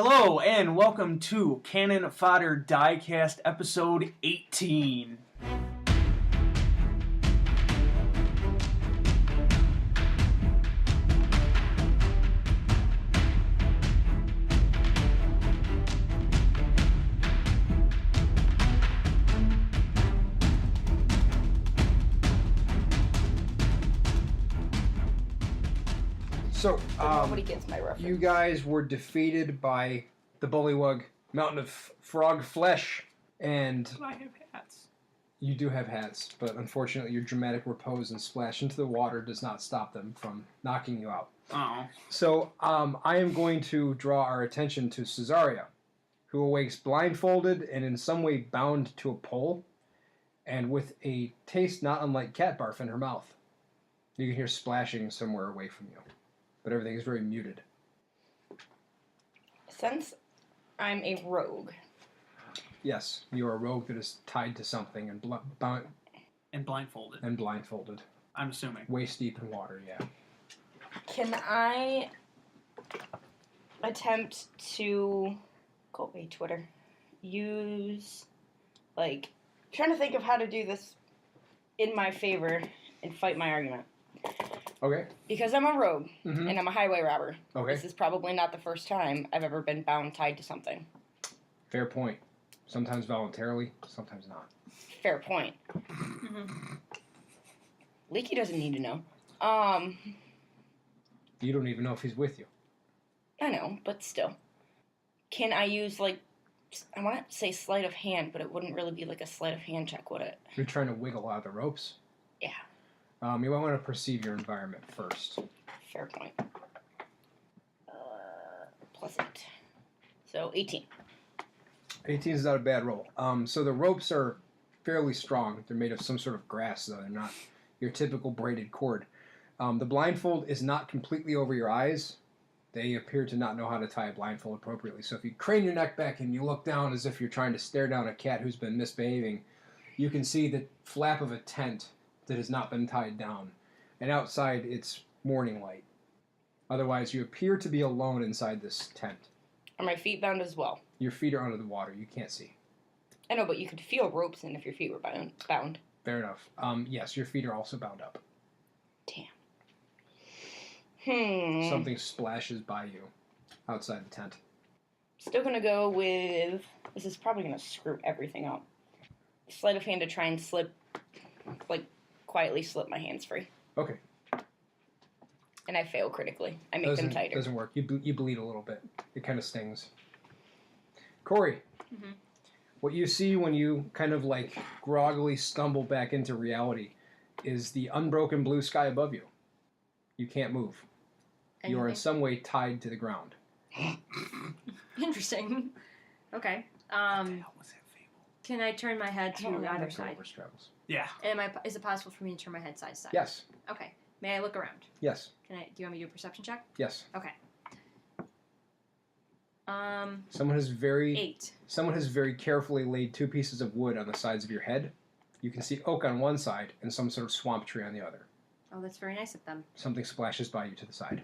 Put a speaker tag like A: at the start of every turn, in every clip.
A: Hello and welcome to Canon Fodder Diecast episode 18.
B: So,
C: nobody gets my reference.
B: You guys were defeated by the Bullywug Mountain of Frog Flesh, and
A: I have hats.
B: You do have hats, but unfortunately your dramatic repose and splash into the water does not stop them from knocking you out.
A: Oh.
B: So, I am going to draw our attention to Cesaria, who awakes blindfolded and in some way bound to a pole, and with a taste not unlike cat barf in her mouth. You can hear splashing somewhere away from you. But everything is very muted.
C: Since I'm a rogue.
B: Yes, you are a rogue that is tied to something and
A: blindfolded.
B: And blindfolded.
A: I'm assuming.
B: Waist deep in water, yeah.
C: Can I attempt to go away, Twitter? Use trying to think of how to do this in my favor and fight my argument.
B: Okay.
C: Because I'm a rogue, and I'm a highway robber.
B: Okay.
C: This is probably not the first time I've ever been bound tied to something.
B: Fair point. Sometimes voluntarily, sometimes not.
C: Fair point. Leaky doesn't need to know.
B: You don't even know if he's with you.
C: I know, but still. Can I use, I want to say sleight of hand, but it wouldn't really be like a sleight of hand check, would it?
B: You're trying to wiggle out of the ropes?
C: Yeah.
B: You might want to perceive your environment first.
C: Fair point. +8. So, 18.
B: 18 is not a bad roll. So the ropes are fairly strong. They're made of some sort of grass, though. They're not your typical braided cord. The blindfold is not completely over your eyes. They appear to not know how to tie a blindfold appropriately. So if you crane your neck back and you look down as if you're trying to stare down a cat who's been misbehaving, you can see the flap of a tent that has not been tied down. And outside, it's morning light. Otherwise, you appear to be alone inside this tent.
C: Are my feet bound as well?
B: Your feet are under the water. You can't see.
C: I know, but you could feel ropes in if your feet were bound.
B: Fair enough. Yes, your feet are also bound up.
C: Damn.
B: Something splashes by you outside the tent.
C: Still gonna go with... This is probably gonna screw everything up. Sleight of hand to try and slip... quietly slip my hands free.
B: Okay.
C: And I fail critically. I make them tighter.
B: Doesn't work. You bleed a little bit. It kind of stings. Corey, what you see when you kind of groggily stumble back into reality is the unbroken blue sky above you. You can't move.
D: Anything?
B: You are in some way tied to the ground.
D: Interesting. Okay. Can I turn my head to either side?
A: Yeah.
D: Is it possible for me to turn my head side to side?
B: Yes.
D: Okay. May I look around?
B: Yes.
D: Do you want me to do a perception check?
B: Yes.
D: Okay.
B: Someone has very
D: 8.
B: Someone has very carefully laid 2 pieces of wood on the sides of your head. You can see oak on one side and some sort of swamp tree on the other.
D: Oh, that's very nice of them.
B: Something splashes by you to the side.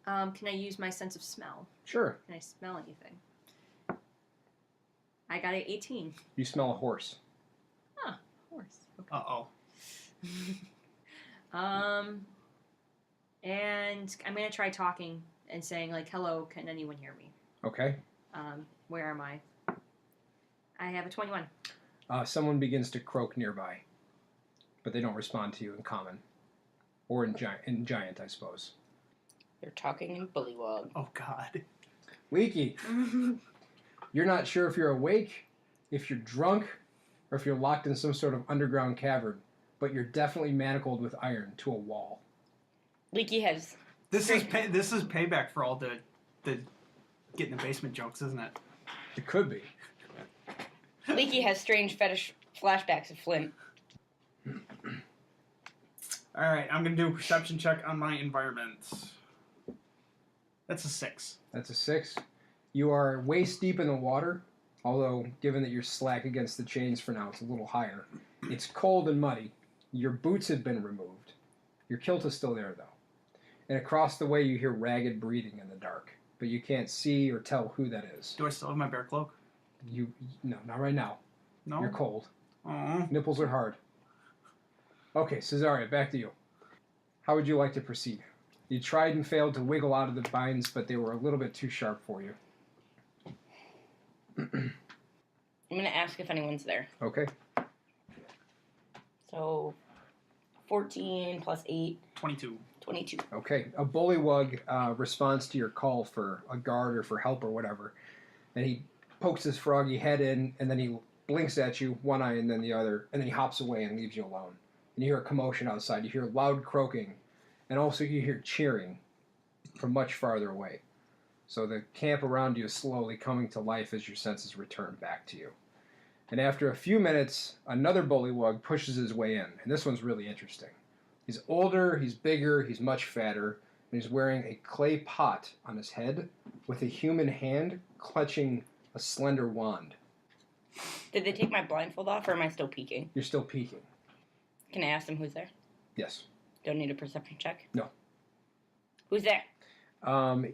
D: Can I use my sense of smell?
B: Sure.
D: Can I smell anything? I got an 18.
B: You smell a horse.
D: Huh. Horse. Okay.
A: Uh-oh.
D: And I'm going to try talking and saying, hello, can anyone hear me?
B: Okay.
D: Where am I? I have a 21.
B: Someone begins to croak nearby, but they don't respond to you in common. Or in giant, I suppose.
C: They're talking in bullywug.
A: Oh, God.
B: Leaky, you're not sure if you're awake, if you're drunk, or if you're locked in some sort of underground cavern, but you're definitely manacled with iron to a wall.
C: Leaky has...
A: This is payback for all the get in the basement jokes, isn't it?
B: It could be.
C: Leaky has strange fetish flashbacks of Flint.
A: Alright, I'm going to do a perception check on my environment. That's a 6.
B: That's a 6. You are waist deep in the water, although given that you're slack against the chains for now, it's a little higher. It's cold and muddy. Your boots have been removed. Your kilt is still there, though. And across the way, you hear ragged breathing in the dark. but you can't see or tell who that is.
A: Do I still have my bear cloak?
B: No, not right now.
A: No.
B: You're cold.
A: Aw.
B: Nipples are hard. Okay, Cesaria, back to you. How would you like to proceed? You tried and failed to wiggle out of the binds, but they were a little bit too sharp for you.
C: I'm going to ask if anyone's there.
B: Okay.
C: So, 14 plus 8.
A: 22.
C: 22.
B: Okay. A bullywug responds to your call for a guard or for help or whatever, and he pokes his froggy head in, and then he blinks at you, one eye and then the other, and then he hops away and leaves you alone. And you hear a commotion outside. You hear loud croaking, and also you hear cheering from much farther away. So the camp around you is slowly coming to life as your senses return back to you. And after a few minutes, another bullywug pushes his way in, and this one's really interesting. He's older, he's bigger, he's much fatter, and he's wearing a clay pot on his head with a human hand clutching a slender wand.
C: Did they take my blindfold off, or am I still peeking?
B: You're still peeking.
C: Can I ask them who's there?
B: Yes.
C: Don't need a perception check?
B: No.
C: Who's there?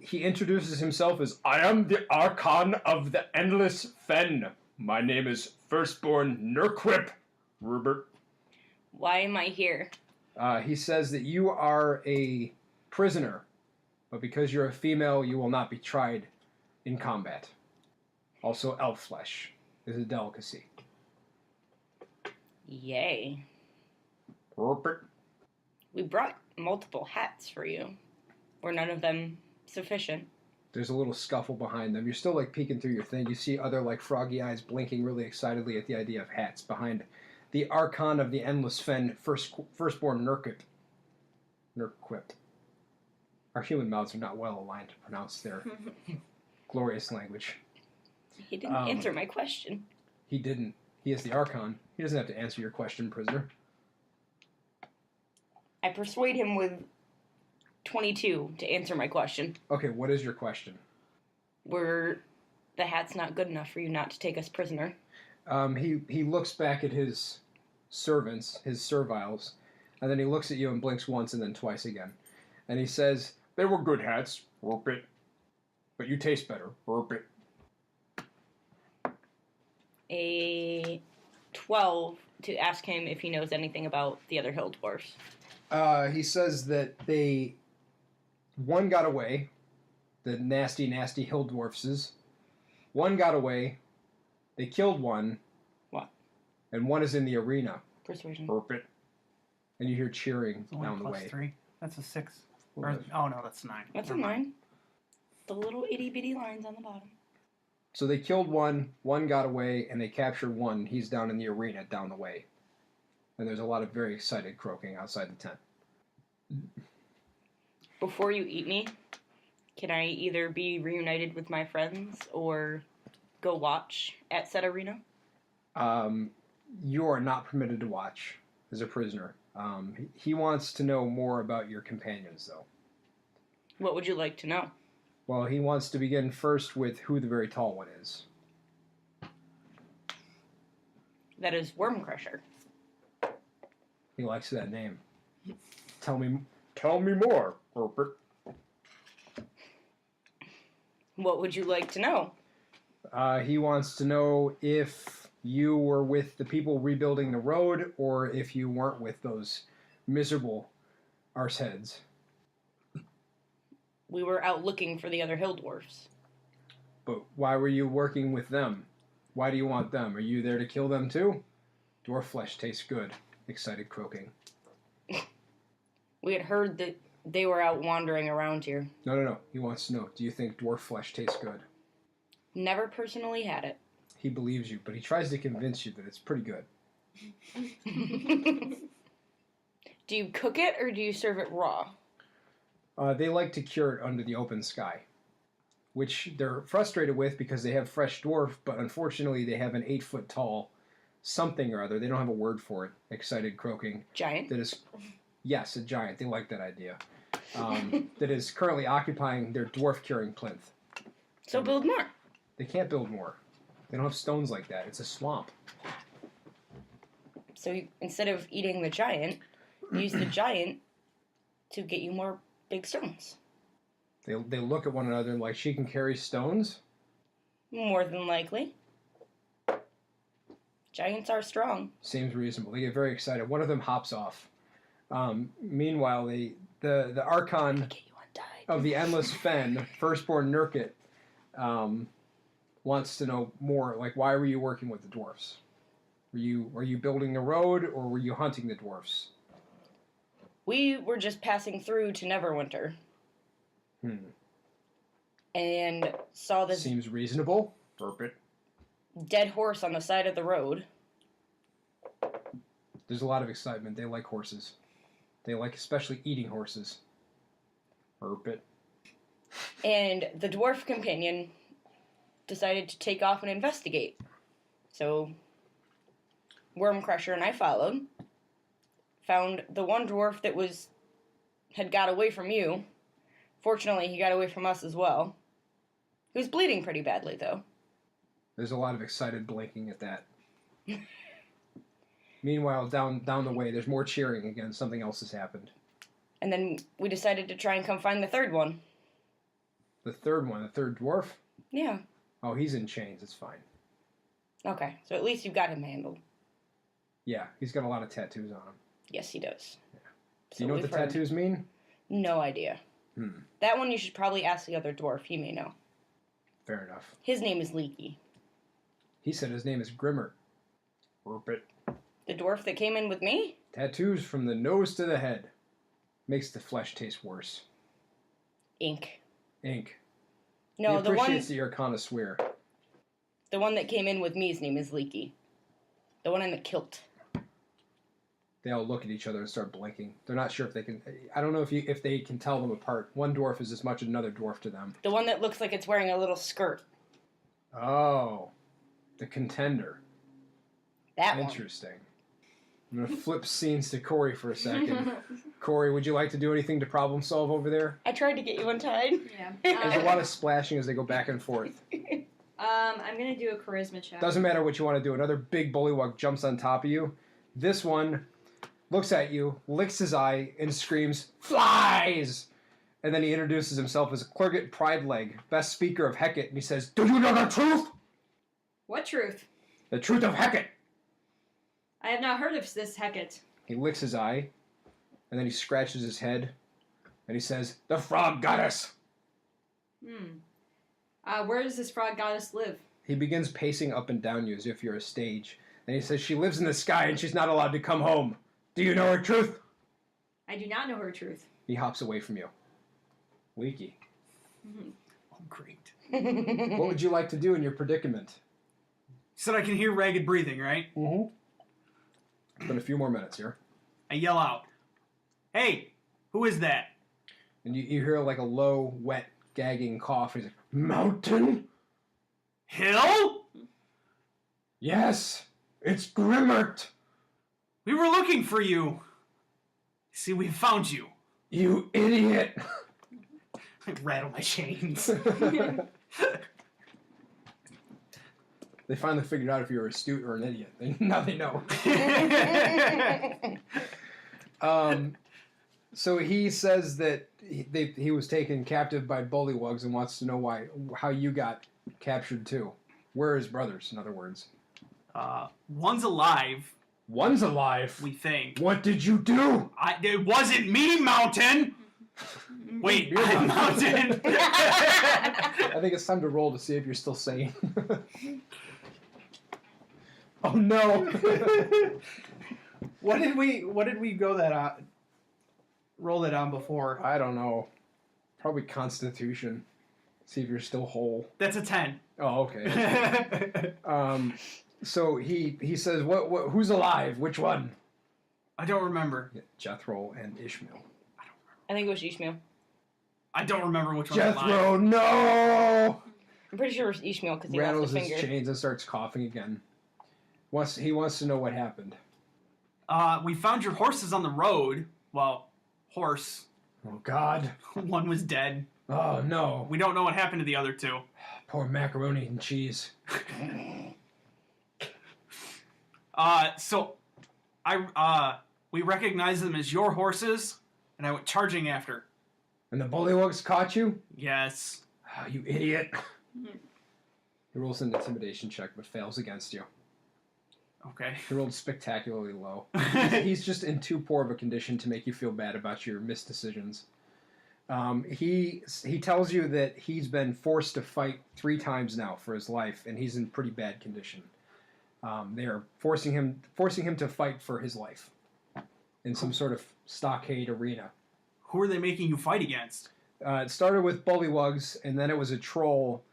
B: He introduces himself as, I am the Archon of the Endless Fen. My name is Firstborn Nurquip, Rupert.
C: Why am I here?
B: He says that you are a prisoner, but because you're a female, you will not be tried in combat. Also, elf flesh is a delicacy.
C: Yay.
B: Rupert.
C: We brought multiple hats for you. Were none of them sufficient?
B: There's a little scuffle behind them. You're still like peeking through your thing. You see other like froggy eyes blinking really excitedly at the idea of hats behind the Archon of the Endless Fen, Firstborn Nurquip. Nurquip. Our human mouths are not well aligned to pronounce their glorious language.
C: He didn't answer my question.
B: He didn't. He is the Archon. He doesn't have to answer your question, prisoner.
C: I persuade him with 22 to answer my question.
B: Okay, what is your question?
C: Were the hats not good enough for you not to take us prisoner?
B: He looks back at his servants, his serviles, and then he looks at you and blinks once and then twice again. And he says, they were good hats, Rupert. But you taste better, Rupert.
C: A 12 to ask him if he knows anything about the other hill dwarfs.
B: He says that one got away, the nasty, nasty hill dwarfses. One got away, they killed one.
C: What?
B: And one is in the arena.
C: Persuasion.
B: Rupert. And you hear cheering
A: It's only
B: down the
A: plus
B: way.
A: 3. That's a 6.
B: Well,
A: Or, oh, no, that's 9.
C: That's a
A: Never mind.
C: 9. The little itty bitty lines on the bottom.
B: So they killed one got away, and they captured one. He's down in the arena down the way. And there's a lot of very excited croaking outside the tent.
C: Before you eat me, can I either be reunited with my friends or go watch at said arena?
B: You are not permitted to watch as a prisoner. He wants to know more about your companions, though.
C: What would you like to know?
B: Well, he wants to begin first with who the very tall one is.
C: That is Wormcrusher.
B: He likes that name. Tell me more, Rupert.
C: What would you like to know?
B: He wants to know if you were with the people rebuilding the road or if you weren't with those miserable arseheads.
C: We were out looking for the other hill dwarfs.
B: But why were you working with them? Why do you want them? Are you there to kill them too? Dwarf flesh tastes good. Excited croaking.
C: We had heard that they were out wandering around here.
B: No. He wants to know, do you think dwarf flesh tastes good?
C: Never personally had it.
B: He believes you, but he tries to convince you that it's pretty good.
C: Do you cook it or do you serve it raw?
B: They like to cure it under the open sky, which they're frustrated with because they have fresh dwarf, but unfortunately they have an 8-foot tall something or other. They don't have a word for it. Excited croaking.
C: Giant?
B: That is, yes, a giant. They like that idea. That is currently occupying their dwarf curing plinth.
C: So build more.
B: They can't build more. They don't have stones like that. It's a swamp.
C: So instead of eating the giant, use the giant to get you more big stones.
B: They look at one another and like, she can carry stones?
C: More than likely. Giants are strong.
B: Seems reasonable. They get very excited. One of them hops off. Meanwhile, the Archon of the Endless Fen, firstborn Heqqit, wants to know more. Like, why were you working with the dwarfs? Were you building the road, or were you hunting the dwarfs?
C: We were just passing through to Neverwinter. And saw this
B: Seems reasonable. Burp it.
C: dead horse on the side of the road.
B: There's a lot of excitement. They like horses. They like especially eating horses. Burp it.
C: And the dwarf companion decided to take off and investigate. So, Wormcrusher and I followed. Found the one dwarf that had got away from you. Fortunately, he got away from us as well. He was bleeding pretty badly, though.
B: There's a lot of excited blinking at that. Meanwhile, down the way, there's more cheering again. Something else has happened.
C: And then we decided to try and come find the third one.
B: The third one, the third dwarf?
C: Yeah.
B: Oh, he's in chains. It's fine.
C: Okay, so at least you've got him handled.
B: Yeah, he's got a lot of tattoos on him.
C: Yes, he does.
B: Yeah. Do you know what the tattoos mean?
C: No idea. That one you should probably ask the other dwarf. He may know.
B: Fair enough.
C: His name is Leaky.
B: He said his name is Grimmer. Burp it.
C: The dwarf that came in with me?
B: Tattoos from the nose to the head. Makes the flesh taste worse.
C: Ink.
B: Ink.
C: No,
B: he appreciates that you're a connoisseur.
C: The one that came in with me's name is Leaky. The one in the kilt.
B: They all look at each other and start blinking. They're not sure if they can... I don't know if they can tell them apart. One dwarf is as much another dwarf to them.
C: The one that looks like it's wearing a little skirt.
B: Oh. The contender.
C: That one.
B: Interesting. I'm going to flip scenes to Corey for a second. Corey, would you like to do anything to problem solve over there?
C: I tried to get you untied.
D: Yeah.
B: There's a lot of splashing as they go back and forth.
D: I'm gonna do a charisma check.
B: Doesn't matter what you want to do. Another big bullywug jumps on top of you. This one looks at you, licks his eye, and screams, "Flies!" And then he introduces himself as Clerget Prideleg, best speaker of Heqqit, and he says, "Do you know the truth?"
D: What truth?
B: The truth of Heqqit!
D: I have not heard of this Heqqit.
B: He licks his eye, and then he scratches his head, and he says, "The frog goddess!"
D: Where does this frog goddess live?
B: He begins pacing up and down you as if you're a stage. And he says, "She lives in the sky and she's not allowed to come home. Do you know her truth?"
D: I do not know her truth.
B: He hops away from you. Leaky.
A: Oh, great.
B: What would you like to do in your predicament?
A: You said I can hear ragged breathing, right?
B: Mm-hmm. It's been a few more minutes here.
A: I yell out, "Hey, who is that?"
B: And you hear like a low, wet, gagging cough. He's like, "Mountain?
A: Hill?
B: Yes, it's Grimmert.
A: We were looking for you. See, we found you."
B: You idiot."
A: I rattle my chains.
B: They finally figured out if you were astute or an idiot. Now they know. So he says that he was taken captive by bullywugs and wants to know how you got captured too. Where are his brothers, in other words?
A: One's alive.
B: One's alive?
A: We think.
B: What did you do?
A: It wasn't me, Mountain! Wait, I'm Mountain!
B: I think it's time to roll to see if you're still sane. Oh no!
A: What did we go that on? Roll that on before?
B: I don't know. Probably Constitution. See if you're still whole.
A: That's a 10.
B: Oh, okay. So he says, "What? Who's alive? Which one?"
A: I don't remember.
B: Yeah, Jethro and Ishmael.
C: I think it was Ishmael.
A: I don't remember which one.
B: Jethro, no!
C: I'm pretty sure it was Ishmael because he lost
B: Rattles
C: the
B: his
C: finger.
B: chains and starts coughing again. He wants to know what happened.
A: We found your horses on the road. Well, horse.
B: Oh God.
A: One was dead.
B: Oh no.
A: We don't know what happened to the other two.
B: Poor macaroni and cheese.
A: So we recognized them as your horses, and I went charging after.
B: And the bullywugs caught you?
A: Yes.
B: Oh, you idiot. He rolls an intimidation check, but fails against you.
A: Okay.
B: He rolled spectacularly low. He's just in too poor of a condition to make you feel bad about your missed decisions. He tells you that he's been forced to fight 3 times now for his life, and he's in pretty bad condition. They are forcing him to fight for his life in some sort of stockade arena.
A: Who are they making you fight against?
B: It started with bullywugs, and then it was a troll,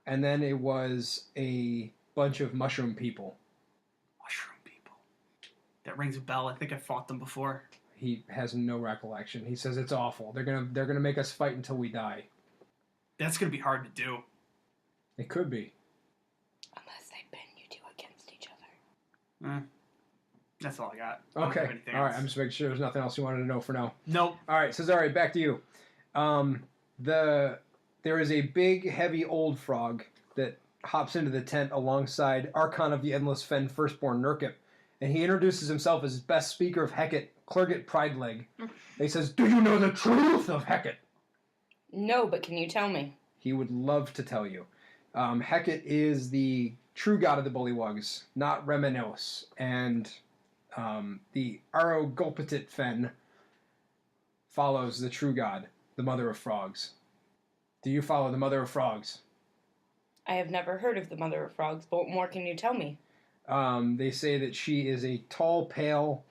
B: and then it was a bunch of mushroom people.
A: Mushroom people. That rings a bell. I think I fought them before.
B: He has no recollection. He says it's awful. They're gonna make us fight until we die.
A: That's gonna be hard to do.
B: It could be.
C: Unless they pin you two against each other.
A: That's all I got. I don't have
B: Okay.
A: anything
B: All right.
A: else.
B: I'm just making sure there's nothing else you wanted to know for now.
A: Nope.
B: All right. Cesare, back to you. There is a big, heavy old frog that hops into the tent alongside Archon of the Endless Fen Firstborn Nurkip, and he introduces himself as best speaker of Heqqit, Clergit Prideleg. And he says, "Do you know the truth of Heqqit?"
C: No, but can you tell me?
B: He would love to tell you. Heqqit is the true god of the bullywugs, not Remenos, and the Arogulpatit Fen follows the true god, the mother of frogs. Do you follow the mother of frogs?
C: I have never heard of the Mother of Frogs, but what more can you tell me?
B: They say that she is a tall, pale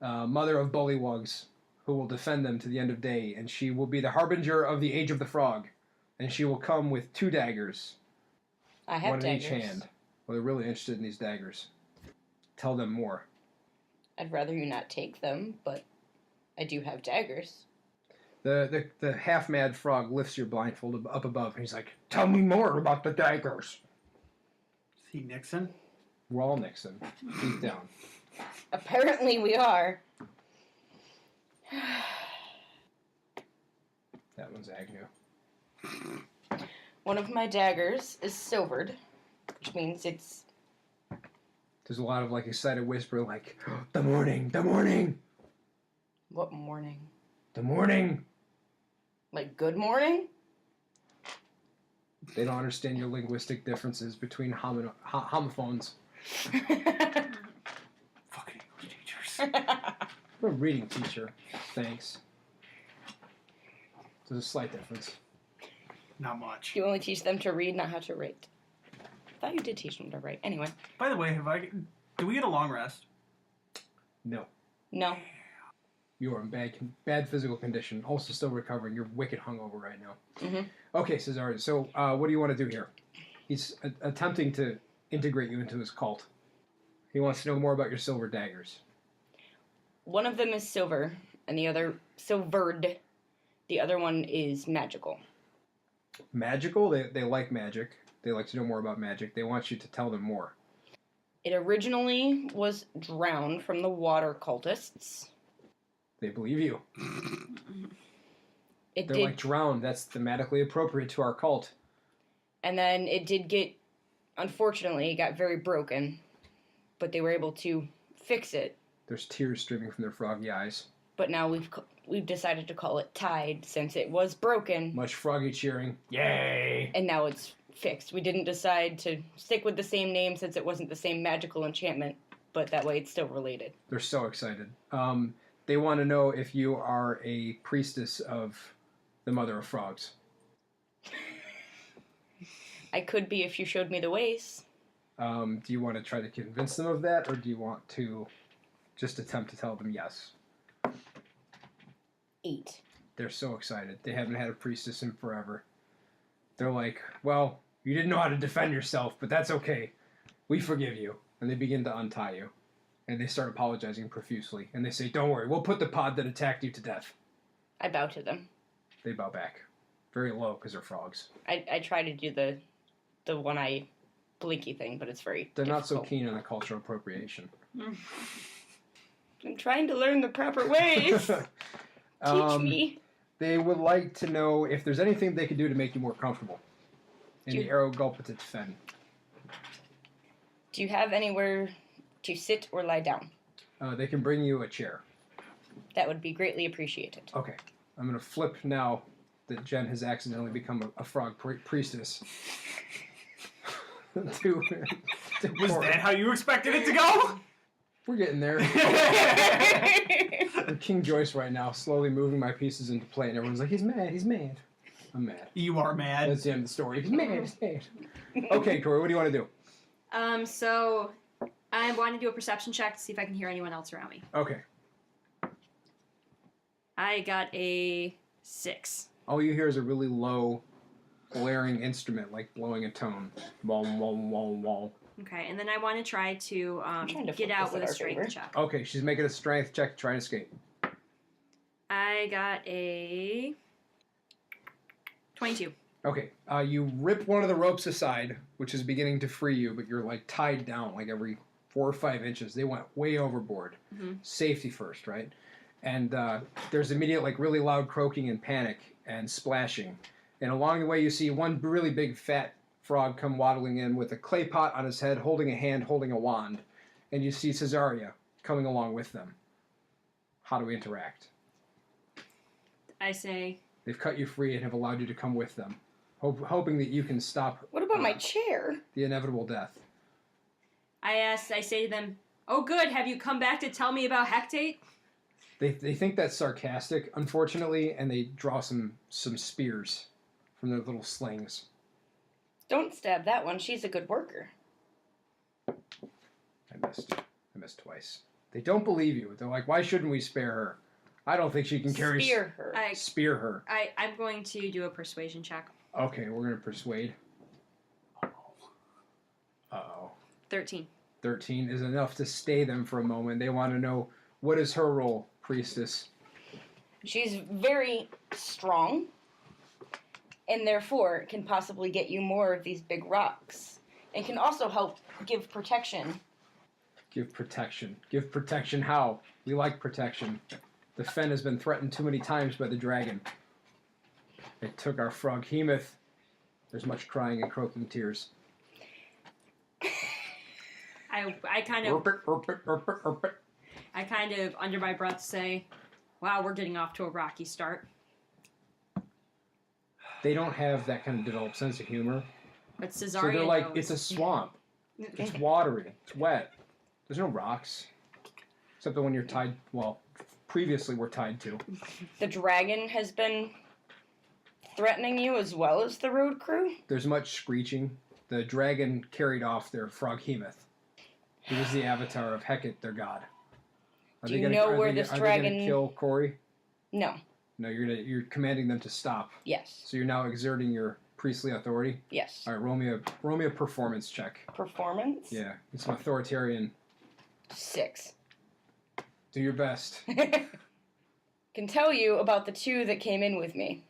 B: mother of bullywugs who will defend them to the end of day, and she will be the harbinger of the age of the frog, and she will come with 2 daggers,
C: I have
B: one
C: daggers.
B: in each hand. Well, they're really interested in these daggers. Tell them more.
C: I'd rather you not take them, but I do have daggers.
B: The half-mad frog lifts your blindfold up above, and he's like, "Tell me more about the daggers."
A: Is he Nixon?
B: We're all Nixon, deep down.
C: Apparently we are.
B: That one's Agnew.
C: One of my daggers is silvered, which means it's...
B: There's a lot of excited whisper like, "The morning, the morning,
C: What morning?
B: the morning."
C: Like good morning?
B: They don't understand your linguistic differences between homophones.
A: Fucking English teachers.
B: I'm a reading teacher. Thanks. There's a slight difference.
A: Not much.
C: You only teach them to read, not how to write. I thought you did teach them to write. Anyway.
A: By the way, do we get a long rest?
B: No.
C: No.
B: You are in bad physical condition. Also still recovering. You're wicked hungover right now.
C: Mm-hmm.
B: Okay, Cesare. So what do you want to do here? He's attempting to integrate you into his cult. He wants to know more about your silver daggers.
C: One of them is silver, and the other... silvered. The other one is magical.
B: Magical? They like magic. They like to know more about magic. They want you to tell them more.
C: It originally was drowned from the water cultists.
B: They believe you.
C: It
B: They're
C: did,
B: like drowned. That's thematically appropriate to our cult.
C: and then it did get, unfortunately, it got very broken, but they were able to fix it.
B: There's tears streaming from their froggy eyes.
C: But now we've decided to call it Tide since it was broken,
B: Much froggy cheering. Yay!
C: and now it's fixed. We didn't decide to stick with the same name since it wasn't the same magical enchantment, but that way it's still related.
B: They're so excited. They want to know if you are a priestess of the Mother of Frogs.
C: I could be if you showed me the ways.
B: Do you want to try to convince them of that, or do you want to just attempt to tell them yes?
C: 8.
B: They're so excited. They haven't had a priestess in forever. They're like, "Well, you didn't know how to defend yourself, but that's okay. We forgive you." And they begin to untie you. And they start apologizing profusely. And they say, "Don't worry, we'll put the pod that attacked you to death."
C: I bow to them.
B: They bow back. Very low, because they're frogs.
C: I try to do the one-eye blinky thing, but it's very
B: They're not so
C: difficult.
B: keen on the cultural appropriation.
C: I'm trying to learn the proper ways. Teach me.
B: They would like to know if there's anything they could do to make you more comfortable in the Arogulpatit Fen.
C: Do you have anywhere to sit or lie down?
B: They can bring you a chair.
C: That would be greatly appreciated.
B: Okay. I'm going to flip now that Jenn has accidentally become a frog priestess. Was
A: that how you expected it to go?
B: We're getting there. We're King Joyce right now, slowly moving my pieces into play, and everyone's like, he's mad, he's mad. I'm mad.
A: You are mad.
B: That's the end of the story. He's mad, he's mad. Okay, Corey, what do you want to do?
D: So I want to do a perception check to see if I can hear anyone else around me.
B: Okay.
D: I got a 6.
B: All you hear is a really low, blaring instrument, like blowing a tone. Wall, wall, wall, wall.
D: Okay, and then I want to try to
C: trying to
D: get
C: flip
D: out
C: this
D: with
C: in
D: a
C: our
D: strength
C: favor.
D: check.
B: Okay, she's making a strength check to try and escape.
D: I got a 22.
B: Okay, you rip one of the ropes aside, which is beginning to free you, but you're like tied down like every 4 or 5 inches. They went way overboard.
D: Mm-hmm.
B: Safety first, right? And there's immediate like really loud croaking and panic and splashing. And along the way you see one really big fat frog come waddling in with a clay pot on his head, holding a hand, holding a wand. And you see Cesaria coming along with them. How do we interact?
D: I say...
B: They've cut you free and have allowed you to come with them, hoping that you can stop...
C: What about my chair?
B: The inevitable death.
D: I say to them, oh good, have you come back to tell me about Heqqit?
B: They think that's sarcastic, unfortunately, and they draw some spears from their little slings.
C: Don't stab that one. She's a good worker.
B: I missed twice. They don't believe you. They're like, why shouldn't we spare her? I don't think she can carry...
C: Spear her.
B: Spear her.
D: I'm going to do a persuasion check.
B: Okay, we're going to persuade. Uh-oh.
D: 13.
B: 13 is enough to stay them for a moment. They want to know, what is her role, priestess?
C: She's very strong, and therefore can possibly get you more of these big rocks, and can also help give protection.
B: Give protection. Give protection how? We like protection. The Fen has been threatened too many times by the dragon. It took our frog Hemoth. There's much crying and croaking tears.
D: I kind of under my breath say, wow, we're getting off to a rocky start.
B: They don't have that kind of developed sense of humor.
D: But Cesaria
B: So they're like,
D: knows.
B: it's a swamp. It's watery. It's wet. There's no rocks. Except the one you're tied, well, previously were tied to.
C: The dragon has been threatening you as well as the road crew?
B: There's much screeching. The dragon carried off their frog Hemoth. He was the avatar of Heqqit, their god.
C: Do you know where this dragon...
B: Are they gonna kill Corey?
C: No.
B: No, you're commanding them to stop.
C: Yes.
B: So you're now exerting your priestly authority?
C: Yes.
B: Alright, roll me a performance check.
C: Performance?
B: Yeah, it's an authoritarian.
C: 6.
B: Do your best.
C: Can tell you about the 2 that came in with me.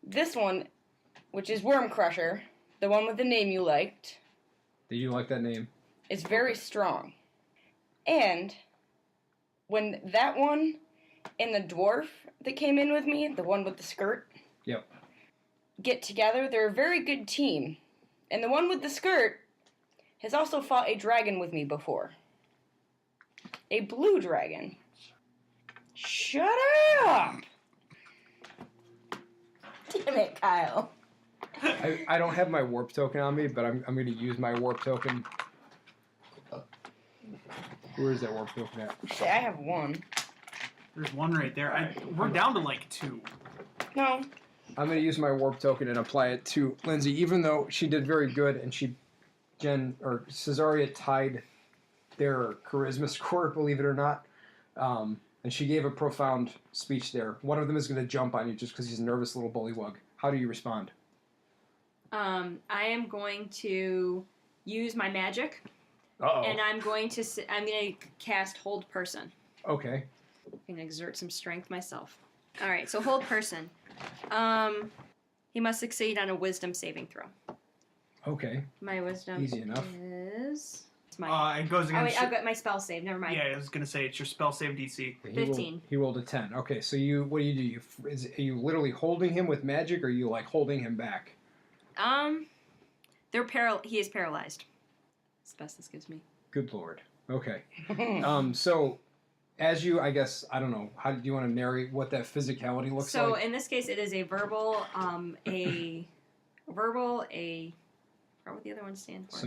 C: This one, which is Worm Crusher, the one with the name you liked.
B: Did you like that name?
C: Is very strong. And when that one and the dwarf that came in with me, the one with the skirt,
B: Yep.
C: get together, they're a very good team. And the one with the skirt has also fought a dragon with me before. A blue dragon. Shut up! Damn it, Kyle.
B: I don't have my warp token on me, but I'm going to use my warp token. Where is that warp token at?
C: Say, I have 1.
A: There's one right there. We're down to like 2.
C: No.
B: I'm going to use my warp token and apply it to Lindsey, even though she did very good and Cesaria tied their charisma score, believe it or not. And she gave a profound speech there. One of them is going to jump on you just because he's a nervous little bullywug. How do you respond?
D: I am going to use my magic.
B: Uh-oh.
D: And I'm going to cast Hold Person.
B: Okay.
D: I'm going to exert some strength myself. All right, so Hold Person. He must succeed on a Wisdom saving throw.
B: Okay.
D: My Wisdom
B: Easy enough.
D: is... It's my...
A: It goes
D: Oh, wait,
A: against...
D: I've got my spell save. Never mind.
A: Yeah, I was going to say, it's your spell save DC.
D: 15.
B: He rolled a 10. Okay, so what do? Are you literally holding him with magic, or are you, like, holding him back?
D: He is paralyzed. That's the best this gives me.
B: Good lord. Okay. So as you, I guess, I don't know, how do you want to narrate what that physicality looks
D: So
B: like?
D: in this case, it is a verbal, what would the other one stand for?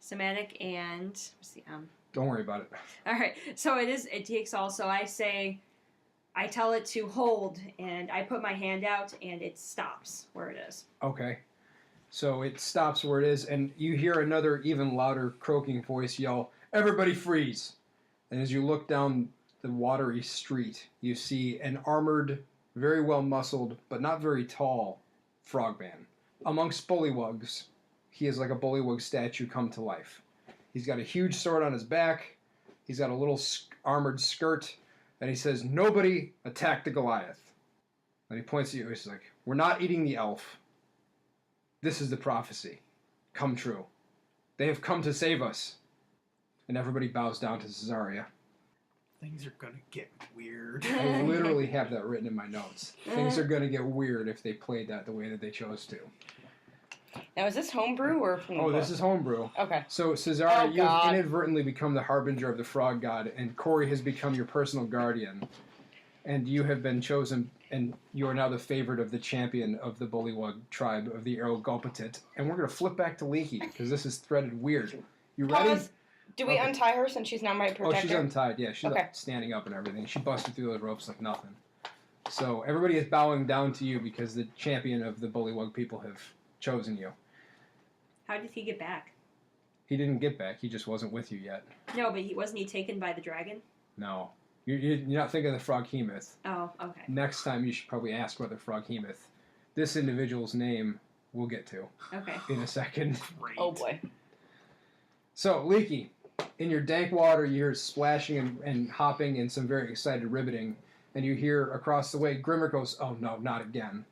D: Somatic, and what's the
B: Don't worry about it.
D: All right. So it takes all. So I tell it to hold, and I put my hand out, and it stops where it is.
B: Okay. So it stops where it is, and you hear another even louder croaking voice yell, "Everybody freeze!" And as you look down the watery street, you see an armored, very well muscled, but not very tall frogman. Amongst bullywugs, he is like a bullywug statue come to life. He's got a huge sword on his back, he's got a little armored skirt, and he says, "Nobody attack the Goliath." And he points at you, he's like, "We're not eating the elf. This is the prophecy. Come true. They have come to save us." And everybody bows down to Cesaria.
A: Things are gonna get weird.
B: I literally have that written in my notes. Things are going to get weird if they played that the way that they chose to.
C: Now, is this homebrew or from the book?
B: This is homebrew.
C: Okay.
B: So, Cesaria,
C: Oh,
B: you've
C: God.
B: inadvertently become the harbinger of the frog god, and Corey has become your personal guardian. And you have been chosen, and you are now the favorite of the champion of the Bullywug tribe of the Erogulpatit. And we're going to flip back to Leaky, because this is threaded weird. You ready?
C: Pause. Do we
B: Okay.
C: untie her since she's not my protector?
B: Oh, she's untied. Yeah, she's
C: Okay.
B: like standing up and everything. She busted through those ropes like nothing. So everybody is bowing down to you because the champion of the Bullywug people have chosen you.
D: How did he get back?
B: He didn't get back. He just wasn't with you yet.
D: No, but wasn't he taken by the dragon?
B: No. You're not thinking of the Froghemoth.
D: Oh, okay.
B: Next time you should probably ask about the Froghemoth. This individual's name we'll get to
D: Okay.
B: in a second.
A: Great.
C: Oh boy.
B: So, Leaky, in your dank water, you hear splashing and hopping and some very excited ribbiting. And you hear across the way, Grimmer goes, "Oh no, not again."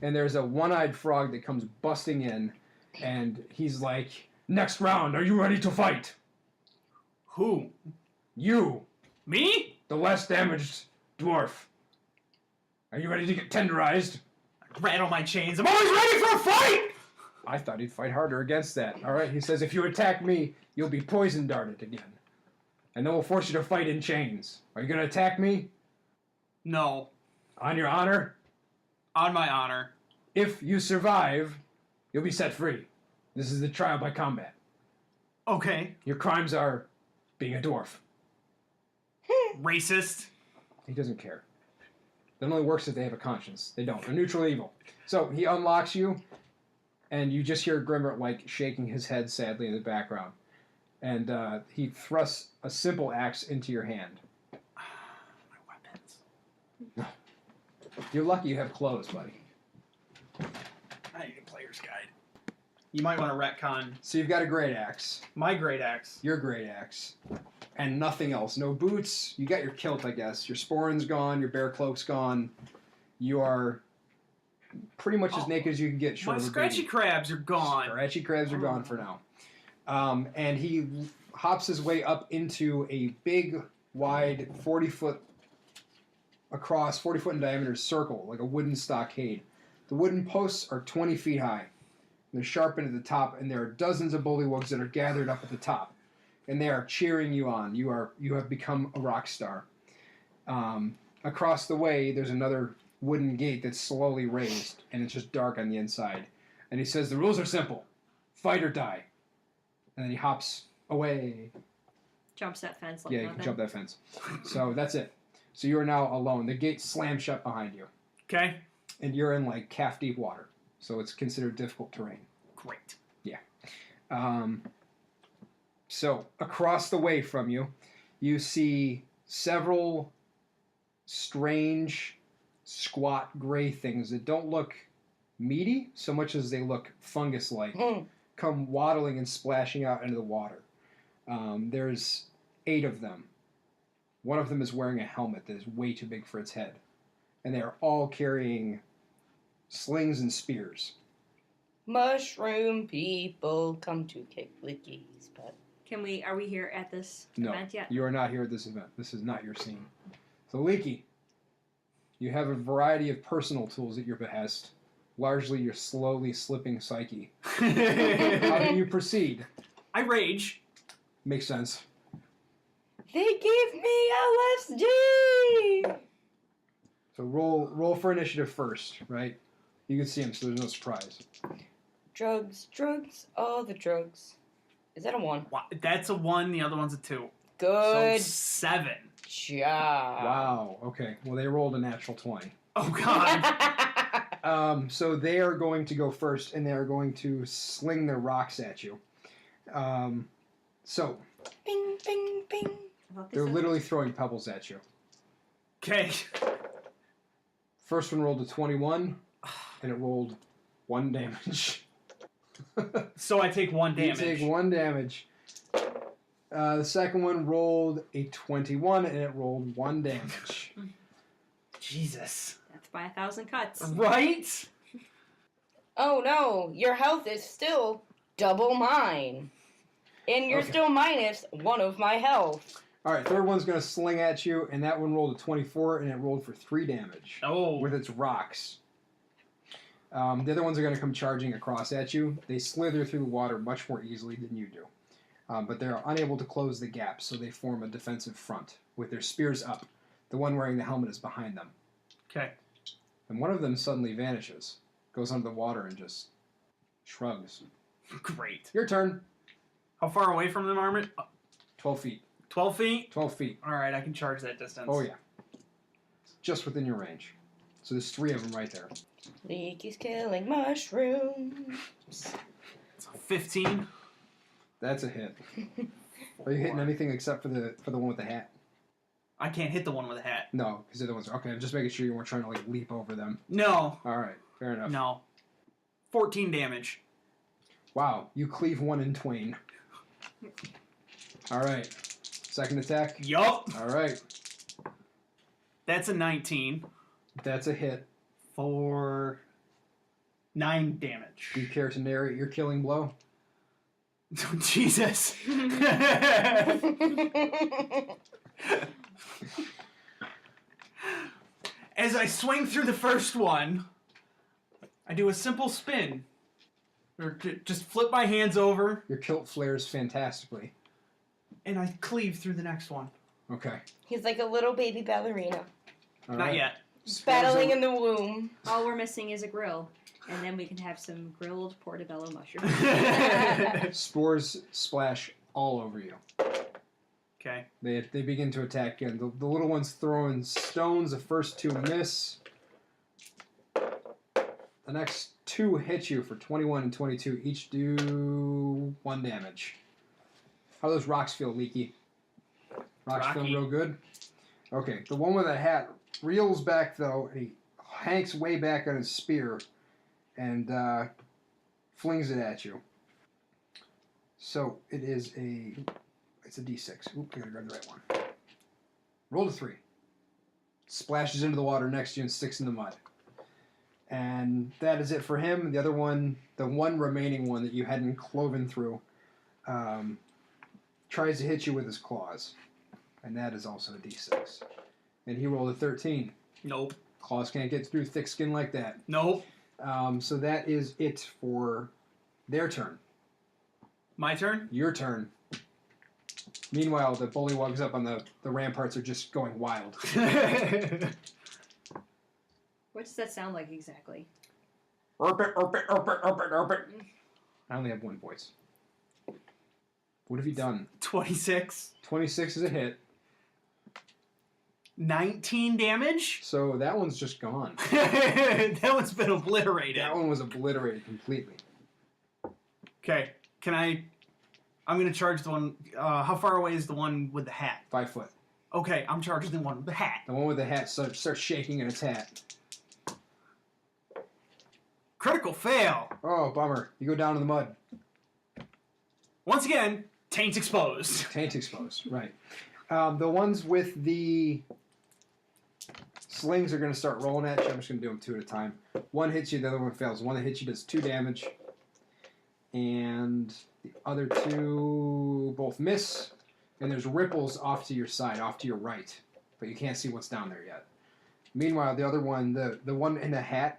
B: And there's a one-eyed frog that comes busting in, and he's like, "Next round, are you ready to fight?"
A: Who?
B: "You,
A: Me?
B: the less damaged dwarf. Are you ready to get tenderized?"
A: Rattle my chains. I'm always ready for a fight!
B: I thought he'd fight harder against that. All right, he says, "If you attack me, you'll be poison darted again. And then we'll force you to fight in chains. Are you going to attack me?
A: No.
B: On your honor?
A: On my honor.
B: If you survive, you'll be set free. This is the trial by combat.
A: Okay.
B: Your crimes are being a dwarf."
A: Racist.
B: He doesn't care. That only works if they have a conscience. They don't. They're neutral evil. So he unlocks you, and you just hear Grimmer like shaking his head sadly in the background. And he thrusts a simple axe into your hand.
A: My weapons.
B: You're lucky you have clothes, buddy.
A: I need a player's guide. You might want to retcon
B: So you've got a great axe,
A: my great axe.
B: your great axe, and nothing else. No boots. You got your kilt, I guess. Your sporran's gone. Your bear cloak's gone. You are pretty much as naked as you can get. Short
A: My
B: of a
A: scratchy
B: baby.
A: crabs are gone.
B: Scratchy crabs are gone for now. And he hops his way up into a big, wide, 40-foot across, 40-foot in diameter circle, like a wooden stockade. The wooden posts are 20 feet high. They're sharpened at the top, and there are dozens of bullywugs that are gathered up at the top. And they are cheering you on. You have become a rock star. Across the way, there's another wooden gate that's slowly raised, and it's just dark on the inside. And he says, "The rules are simple. Fight or die." And then he hops away.
D: Jumps that fence like
B: Yeah, you
D: nothing.
B: can jump that fence. So that's it. So you are now alone. The gate slams shut behind you.
A: Okay.
B: And you're in like calf-deep water. So it's considered difficult terrain.
A: Great.
B: So across the way from you, you see several strange, squat gray things that don't look meaty so much as they look fungus-like, come waddling and splashing out into the water. There's 8 of them. One of them is wearing a helmet that is way too big for its head. And they are all carrying slings and spears.
C: Mushroom people come to kick Licky's butt.
D: Are we here at this
B: No,
D: event yet?
B: you are not here at this event. This is not your scene. So, Leaky, you have a variety of personal tools at your behest, largely your slowly slipping psyche. How do you proceed?
A: I rage.
B: Makes sense.
C: They gave me LSD!
B: So roll for initiative first, right? You can see him, so there's no surprise.
C: Drugs, all the drugs. Is that a 1?
A: That's a 1, the other one's a 2.
C: Good
A: So 7.
C: job.
B: Wow. Okay. Well, they rolled a natural 20.
A: Oh, God.
B: So they are going to go first, and they are going to sling their rocks at you. So
C: Bing, bing, bing.
B: they're literally throwing pebbles at you.
A: Okay.
B: First one rolled a 21, and it rolled 1 damage.
A: So I take 1 damage.
B: You take 1 damage. The second one rolled a 21, and it rolled 1 damage.
A: Jesus.
D: That's by 1,000 cuts.
A: Right?
C: Oh no, your health is still double mine. And you're still minus 1 of my health.
B: All right, third one's going to sling at you, and that one rolled a 24, and it rolled for 3 damage.
A: Oh.
B: With its rocks. The other ones are going to come charging across at you. They slither through the water much more easily than you do. But they're unable to close the gap, so they form a defensive front with their spears up. The one wearing the helmet is behind them.
A: Okay.
B: And one of them suddenly vanishes, goes under the water, and just shrugs.
A: Great.
B: Your turn.
A: How far away from them, Armit?
B: 12 feet.
A: 12 feet?
B: 12 feet.
A: All right, I can charge that distance.
B: Oh, yeah. It's just within your range. So there's 3 of them right there.
C: Leaky's killing mushrooms.
A: So 15.
B: That's a hit. Are you hitting anything except for the one with the hat?
A: I can't hit the one with a hat.
B: No, because the other ones are... Okay, I'm just making sure you weren't trying to, like, leap over them.
A: No.
B: All right, fair enough.
A: No. 14 damage.
B: Wow, you cleave one in twain. All right. Second attack.
A: Yup.
B: All right.
A: That's a 19
B: That's a hit.
A: for 9 damage.
B: Do you care to narrate your killing blow?
A: Jesus. As I swing through the first one, I do a simple spin. Or just flip my hands over,
B: Your kilt flares fantastically.
A: and I cleave through the next one.
B: Okay.
C: He's like a little baby ballerina.
B: All
A: Not
B: right.
A: yet.
C: Battling in the womb.
D: All we're missing is a grill. And then we can have some grilled portobello mushrooms.
B: Spores splash all over you.
A: Okay.
B: They begin to attack again. The little ones throwing stones. The first 2 miss. The next 2 hit you for 21 and 22. Each do 1 damage. How do those rocks feel, Leaky? Rocks feel
A: Rocky.
B: real good? Okay, the one with the hat reels back, though, and he hanks way back on his spear and flings it at you. So it is it's a D6. Oop, I gotta grab the right one. Roll a 3. Splashes into the water next to you and sticks in the mud. And that is it for him. The other one, the one remaining one that you hadn't cloven through, tries to hit you with his claws. And that is also a D6. And he rolled a 13.
A: Nope.
B: Claws can't get through thick skin like that.
A: Nope.
B: So that is it for their turn.
A: My turn?
B: Your turn. Meanwhile, the bullywugs up on the ramparts are just going wild.
D: What does that sound like exactly?
B: Erpit, erpit, erpit, erpit, erpit. I only have 1 voice. What have you done?
A: 26.
B: 26 is a hit.
A: 19 damage?
B: So that one's just gone.
A: That one's been obliterated.
B: That one was obliterated completely.
A: Okay. I'm going to charge the one... how far away is the one with the hat?
B: 5 foot.
A: Okay, I'm charging the one with the hat.
B: The one with the hat starts shaking in its hat.
A: Critical fail.
B: Oh, bummer. You go down in the mud.
A: Once again, taint exposed.
B: Taint exposed, right. The ones with the slings are going to start rolling at you. I'm just going to do them 2 at a time. One hits you, the other one fails. The one that hits you does 2 damage. And the other 2 both miss. And there's ripples off to your side, off to your right. But you can't see what's down there yet. Meanwhile, the other one, the one in the hat,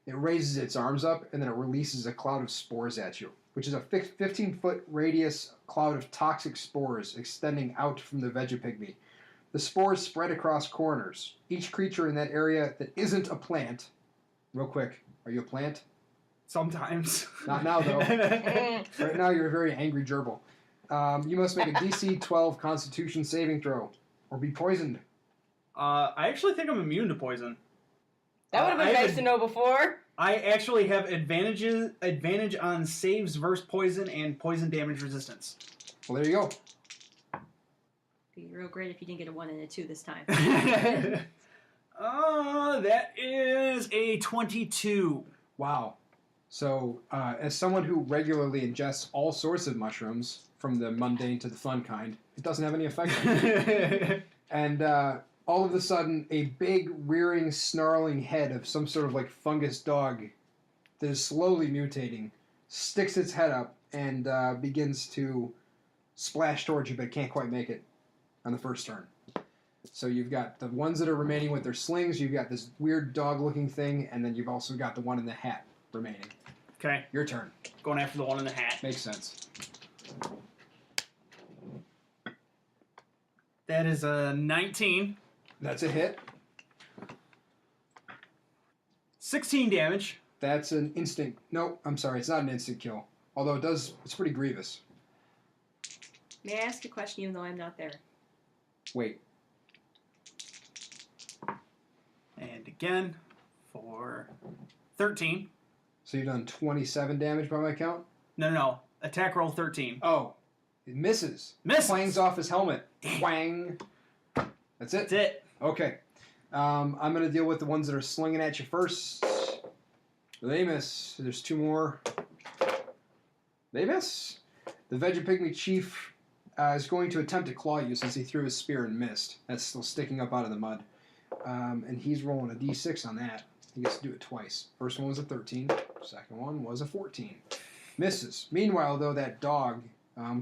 B: It raises its arms up, and then it releases a cloud of spores at you, which is a 15-foot radius cloud of toxic spores extending out from the Vegapygmy. The spores spread across corners. Each creature in that area that isn't a plant... Real quick, are you a plant?
A: Sometimes.
B: Not now, though. Right now, you're a very angry gerbil. You must make a DC 12 Constitution saving throw, or be poisoned.
A: I actually think I'm immune to poison.
C: That would have been nice to know before.
A: I actually have advantage on saves versus poison and poison damage resistance.
B: Well, there you go.
D: Be real great if you didn't get a 1 and a 2 this time.
A: That is a 22.
B: Wow. So, as someone who regularly ingests all sorts of mushrooms, from the mundane to the fun kind, it doesn't have any effect on you. And all of a sudden, a big, rearing, snarling head of some sort of like fungus dog that is slowly mutating sticks its head up and begins to splash towards you, but can't quite make it on the first turn. So you've got the ones that are remaining with their slings, you've got this weird dog-looking thing, and then you've also got the one in the hat remaining.
A: Okay.
B: Your turn.
A: Going after the one in the hat.
B: Makes sense.
A: That is a 19.
B: That's a hit.
A: 16 damage.
B: That's an instant... No, I'm sorry, it's not an instant kill. Although it's pretty grievous.
D: May I ask a question even though I'm not there?
B: Wait.
A: And again for 13.
B: So you've done 27 damage by my count?
A: No. Attack roll 13.
B: Oh. It misses.
A: Misses.
B: Clangs off his helmet. Twang. That's it?
A: That's it.
B: Okay. I'm going to deal with the ones that are slinging at you first. They miss. There's 2 more. They miss. The Vegapygmy chief is going to attempt to claw you since he threw his spear and missed. That's still sticking up out of the mud. And he's rolling a d6 on that. He gets to do it twice. First one was a 13. Second one was a 14. Misses. Meanwhile, though, that dog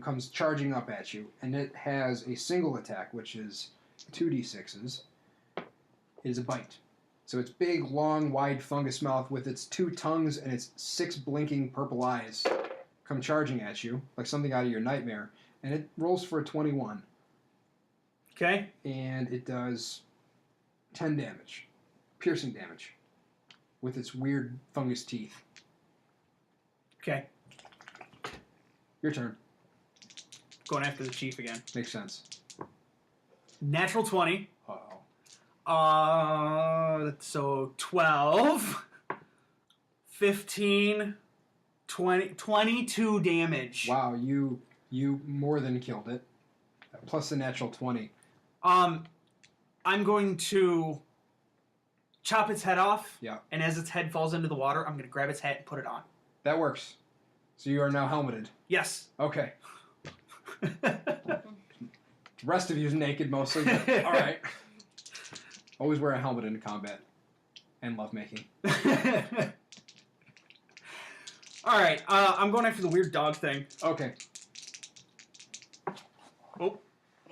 B: comes charging up at you, and it has a single attack, which is 2d6s. It is a bite. So its big, long, wide fungus mouth with its 2 tongues and its 6 blinking purple eyes come charging at you, like something out of your nightmare. And it rolls for a 21.
A: Okay.
B: And it does 10 damage. Piercing damage. With its weird fungus teeth.
A: Okay.
B: Your turn.
A: Going after the chief again.
B: Makes sense.
A: Natural 20.
B: Uh-oh.
A: So 12, 15, 20, 22 damage.
B: Wow, you more than killed it. Plus the natural 20.
A: I'm going to chop its head off.
B: Yeah.
A: And as its head falls into the water, I'm going to grab its hat and put it on.
B: That works. So you are now helmeted.
A: Yes.
B: Okay. The rest of you is naked mostly, but all right. Always wear a helmet in combat. And lovemaking.
A: All right. I'm going after the weird dog thing.
B: Okay.
A: Oh.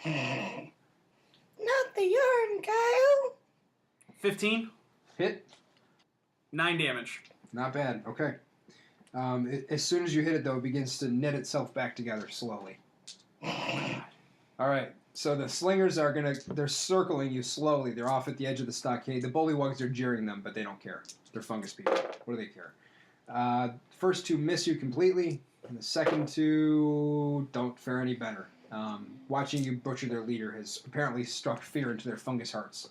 C: Not the yarn, Kyle.
A: 15.
B: Hit.
A: 9 damage.
B: Not bad. Okay. As soon as you hit it, though, it begins to knit itself back together slowly. All right. So the slingers they're circling you slowly. They're off at the edge of the stockade. The bullywugs are jeering them, but they don't care. They're fungus people. What do they care? First 2 miss you completely, and the second 2 don't fare any better. Watching you butcher their leader has apparently struck fear into their fungus hearts.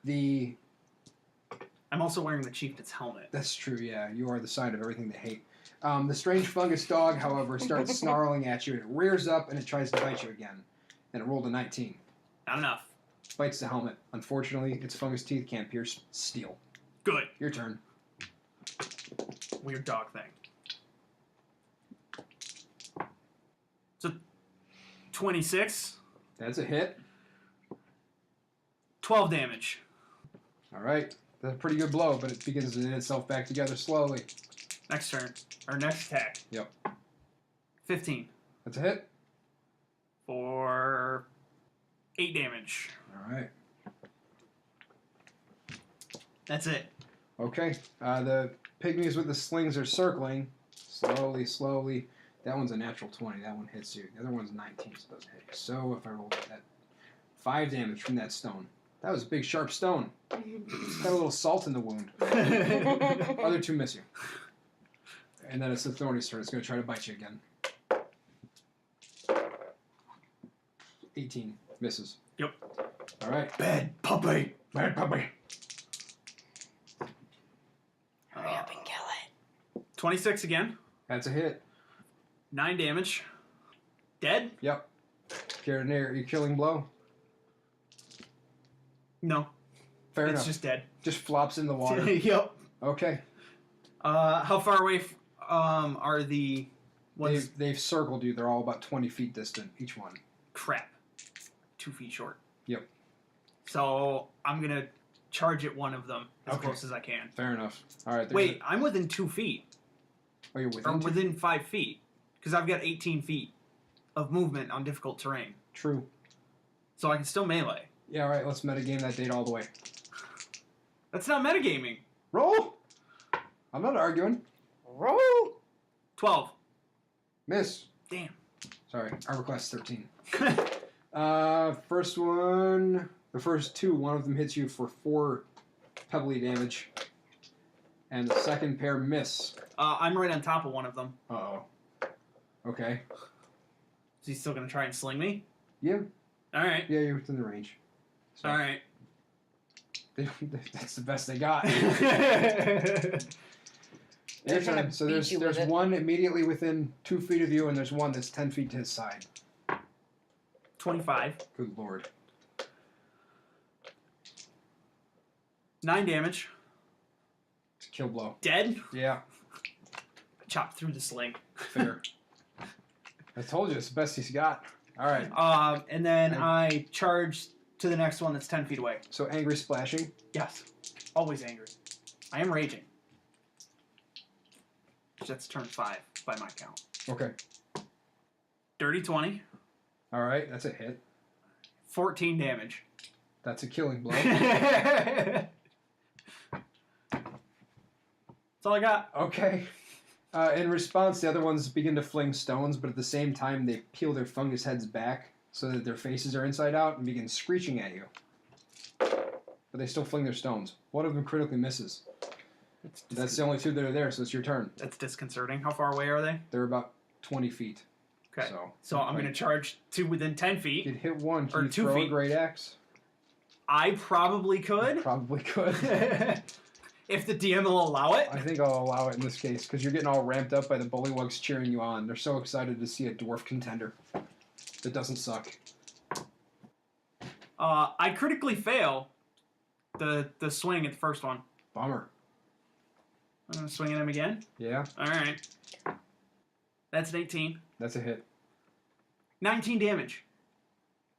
A: I'm also wearing the chieftain's helmet.
B: That's true, yeah. You are the sign of everything they hate. The strange fungus dog, however, starts snarling at you. It rears up and it tries to bite you again. And it rolled a 19.
A: Not enough.
B: Bites the helmet. Unfortunately, its fungus teeth can't pierce steel.
A: Good.
B: Your turn.
A: Weird dog thing. So, 26.
B: That's a hit.
A: 12 damage.
B: All right. That's a pretty good blow, but it begins to knit itself back together slowly.
A: Next turn. Or next attack.
B: Yep.
A: 15.
B: That's a hit.
A: For 8 damage.
B: All right.
A: That's it.
B: Okay. The pygmies with the slings are circling. Slowly, slowly. That one's a natural 20. That one hits you. The other one's 19, so it doesn't hit you. So if I roll that, 5 damage from that stone. That was a big, sharp stone. It's got a little salt in the wound. Other 2 miss you. And then it's the thorny's turn. It's going to try to bite you again. 18 misses.
A: Yep.
B: All right.
A: Bad puppy.
B: Bad puppy.
C: Hurry up and kill it.
A: 26 again.
B: That's a hit.
A: 9 damage. Dead?
B: Yep. You're near your killing blow.
A: No.
B: Fair
A: It's
B: enough.
A: just dead.
B: Just flops in the water.
A: Yep.
B: Okay.
A: How far away are the ones?
B: They've circled you. They're all about 20 feet distant, each one.
A: Crap. 2 feet short.
B: Yep.
A: So I'm going to charge at one of them as
B: Okay.
A: close as I can.
B: Fair enough. All right.
A: Wait, I'm within 2 feet.
B: Oh, you're
A: Or
B: within two?
A: within 5 feet. Because I've got 18 feet of movement on difficult terrain.
B: True.
A: So I can still melee.
B: Yeah, all right. Let's metagame that date all the way.
A: That's not metagaming.
B: Roll! I'm not arguing.
C: Roll.
A: 12.
B: Miss.
A: Damn.
B: Sorry. Armor class 13. First one... The first 2, one of them hits you for 4 pebbly damage. And the second pair miss.
A: I'm right on top of one of them.
B: Uh-oh. Okay.
A: Is he still going to try and sling me?
B: Yeah.
A: Alright.
B: Yeah, you're within the range. So
A: Alright.
B: that's the best they got.
C: They're
B: Your turn.
C: gonna
B: So
C: beat
B: there's
C: you with it.
B: one immediately within 2 feet of you, and there's one that's 10 feet to his side.
A: 25.
B: Good lord.
A: 9 damage.
B: It's a kill blow.
A: Dead.
B: Yeah,
A: Chop through the sling.
B: fair. I told you, it's the best he's got. All right.
A: And then I charge to the next one that's 10 feet away.
B: So angry splashing.
A: Yes. Always angry. I am raging. That's turn 5 by my count.
B: Okay.
A: Dirty 20.
B: All right, that's a hit.
A: 14 damage.
B: That's a killing blow.
A: That's all I got.
B: Okay. In response, the other ones begin to fling stones, but at the same time, they peel their fungus heads back so that their faces are inside out and begin screeching at you. But they still fling their stones. One of them critically misses. That's the only 2 that are there, so it's your turn.
A: That's disconcerting. How far away are they?
B: They're about 20 feet.
A: Okay.
B: So,
A: So I'm going to charge 2 within 10 feet.
B: You'd hit one.
A: Or
B: Can you
A: 2
B: throw
A: feet.
B: a great axe?
A: I probably could.
B: Probably could.
A: If the DM will allow it.
B: I think I'll allow it in this case because you're getting all ramped up by the bullywugs cheering you on. They're so excited to see a dwarf contender that doesn't suck.
A: I critically fail the swing at the first one.
B: Bummer.
A: I'm going to swing at him again.
B: Yeah,
A: Alright. That's an 18.
B: that's a hit.
A: 19 damage.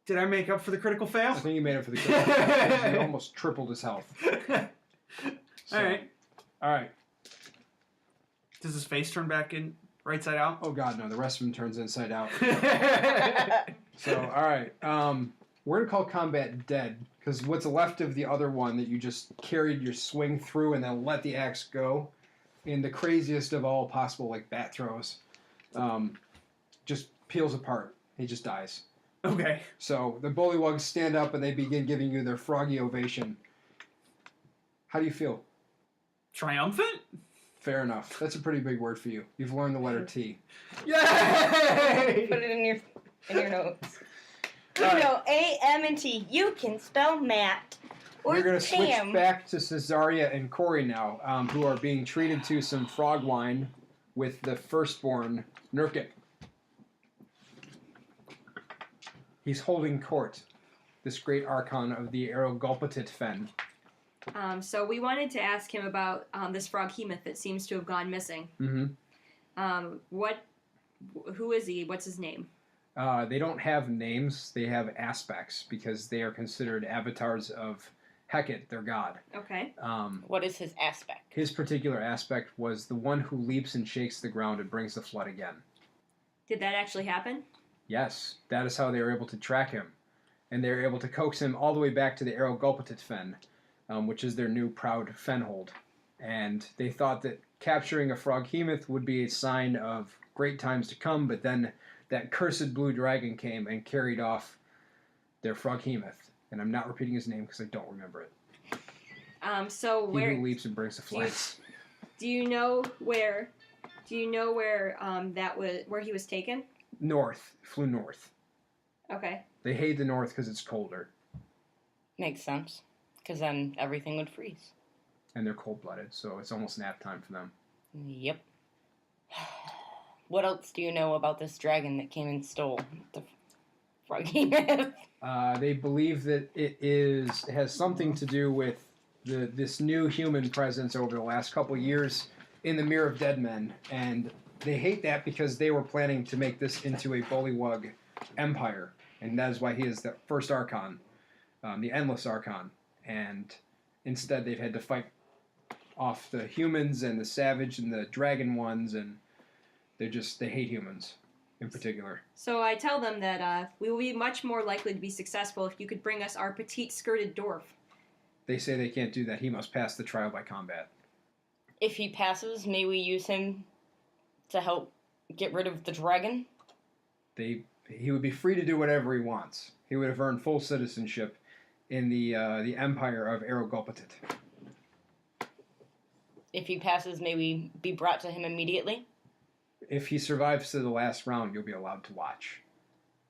A: Did I make up for the critical fail?
B: I think you made it for the kill. You almost tripled his health. So,
A: Alright.
B: All right.
A: Does his face turn back in right side out?
B: Oh god, no. The rest of him turns inside out. So, all right. We're gonna call combat dead because what's left of the other one that you just carried your swing through and then let the axe go, in the craziest of all possible like bat throws, just peels apart. He just dies.
A: Okay.
B: So the bullywugs stand up and they begin giving you their froggy ovation. How do you feel?
A: Triumphant?
B: Fair enough. That's a pretty big word for you. You've learned the letter T.
A: Yay!
C: Put it in your notes. You
B: All right.
C: know, A, M, and T. You can spell Matt. Or
B: We're going to switch
C: Tam.
B: back to Cesaria and Corey now, who are being treated to some frog wine with the firstborn, Heqqit. He's holding court, this great archon of the Aerogulpatit Fen.
D: So we wanted to ask him about this froghemoth that seems to have gone missing.
B: Mm-hmm.
D: Who is he? What's his name?
B: They don't have names, they have aspects, because they are considered avatars of Heqqit, their god.
D: Okay.
C: What is his aspect?
B: His particular aspect was the one who leaps and shakes the ground and brings the flood again.
D: Did that actually happen?
B: Yes, that is how they were able to track him. And they were able to coax him all the way back to the Aerogulpatit Fen, which is their new proud fenhold. And they thought that capturing a froghemoth would be a sign of great times to come, but then that cursed blue dragon came and carried off their froghemoth. And I'm not repeating his name because I don't remember it.
D: So
B: He
D: where
B: who leaps and brings the flies.
D: do you know where that was where he was taken?
B: North. Flew north.
D: Okay.
B: They hate the north because it's colder.
C: Makes sense. Because then everything would freeze.
B: And they're cold-blooded, so it's almost nap time for them.
C: Yep. What else do you know about this dragon that came and stole the froggy myth?
B: They believe that it has something to do with this new human presence over the last couple years in the Mirror of Dead Men, and they hate that because they were planning to make this into a bullywug empire, and that is why he is the first Archon, the Endless Archon, and instead they've had to fight off the humans and the Savage and the Dragon ones, and they hate humans in particular.
D: So I tell them that we will be much more likely to be successful if you could bring us our petite skirted dwarf.
B: They say they can't do that. He must pass the trial by combat.
C: If he passes, may we use him to help get rid of the dragon?
B: He would be free to do whatever he wants. He would have earned full citizenship in the empire of Arogulpatit.
C: If he passes, may we be brought to him immediately?
B: If he survives to the last round, you'll be allowed to watch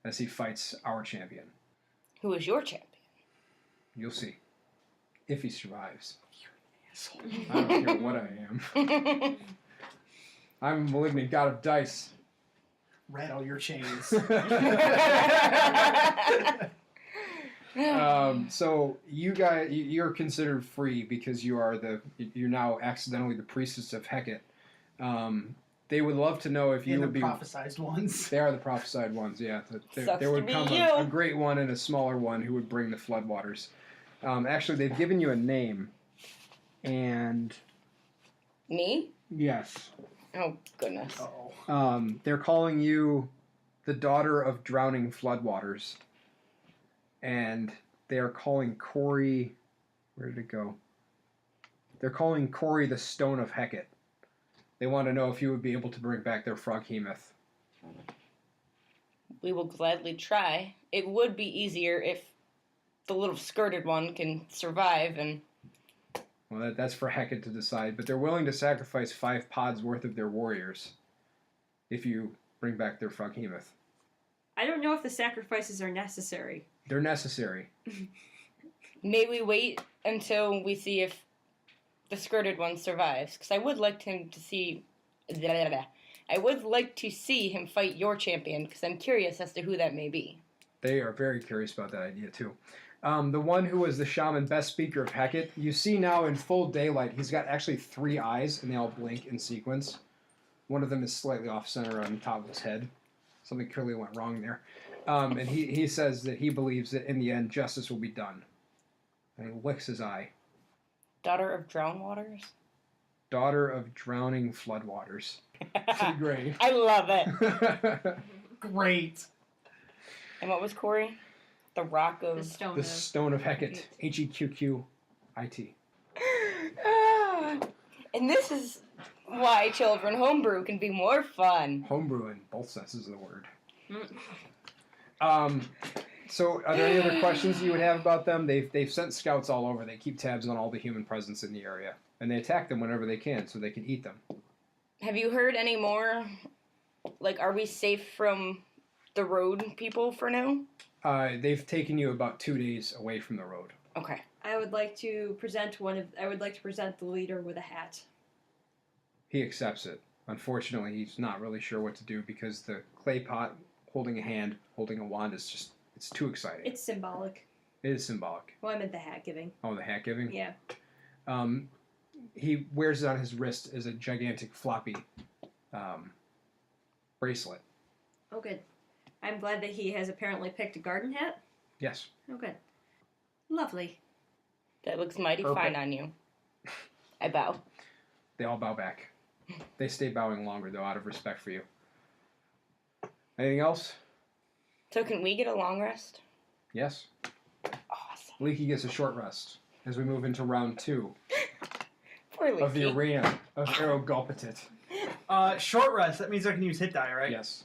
B: as he fights our champion.
C: Who is your champion?
B: You'll see. If he survives. I don't care what I am. I'm a malignant god of dice.
A: Rattle your chains.
B: So you guys, you're considered free because you're now accidentally the priestess of Heqqit. They would love to know if you would be
A: prophesized ones.
B: They are the prophesied ones, yeah.
C: Sucks
B: There would
C: to be
B: come
C: you.
B: a great one and a smaller one who would bring the floodwaters. Actually, they've given you a name, and
C: Me?
B: yes,
C: Oh, goodness.
A: Oh.
B: they're calling you the daughter of drowning floodwaters, and they are calling Corey. Where did it go? They're calling Corey the Stone of Heqqit. They want to know if you would be able to bring back their froghemoth.
C: We will gladly try. It would be easier if the little skirted one can survive and...
B: Well, that's for Heqqit to decide, but they're willing to sacrifice 5 pods worth of their warriors if you bring back their froghemoth.
D: I don't know if the sacrifices are necessary.
B: They're necessary.
C: May we wait until we see if the skirted one survives? Because I would like him to see... I would like to see him fight your champion, because I'm curious as to who that may be.
B: They are very curious about that idea, too. The one who was the shaman best speaker of Heqqit, you see now in full daylight, he's got actually 3 eyes, and they all blink in sequence. One of them is slightly off-center on the top of his head. Something clearly went wrong there. And he says that he believes that in the end, justice will be done. And he licks his eye.
C: Daughter of Drown Waters?
B: Daughter of drowning floodwaters. Pretty great.
C: I love it.
A: Great.
C: And what was Corey? The Rock
D: The
C: of...
D: stone.
B: The Stone of Heqqit. Heqqit.
C: And this is why children homebrew can be more fun.
B: Homebrew in both senses of the word.
D: Mm.
B: So, are there any other questions you would have about them? They've sent scouts all over. They keep tabs on all the human presence in the area, and they attack them whenever they can, so they can eat them.
C: Have you heard any more? Like, are we safe from the road people for now?
B: They've taken you about 2 days away from the road.
C: Okay.
D: I would like to present the leader with a hat.
B: He accepts it. Unfortunately, he's not really sure what to do because the clay pot holding a hand, holding a wand is just, it's too exciting.
D: It's symbolic.
B: It is symbolic.
D: Well, I meant the hat giving.
B: Oh, the hat giving?
D: Yeah.
B: He wears it on his wrist as a gigantic floppy bracelet.
D: Oh, good. I'm glad that he has apparently picked a garden hat.
B: Yes.
D: Oh, good. Lovely.
C: That looks mighty
B: Perfect.
C: fine on you. I bow.
B: They all bow back. They stay bowing longer, though, out of respect for you. Anything else?
C: So can we get a long rest?
B: Yes.
C: Awesome.
B: Leaky gets a short rest as we move into round 2.
C: over, Leaky.
B: of the arena of Arrogulpitit.
A: Short rest. That means I can use hit die, right?
B: Yes.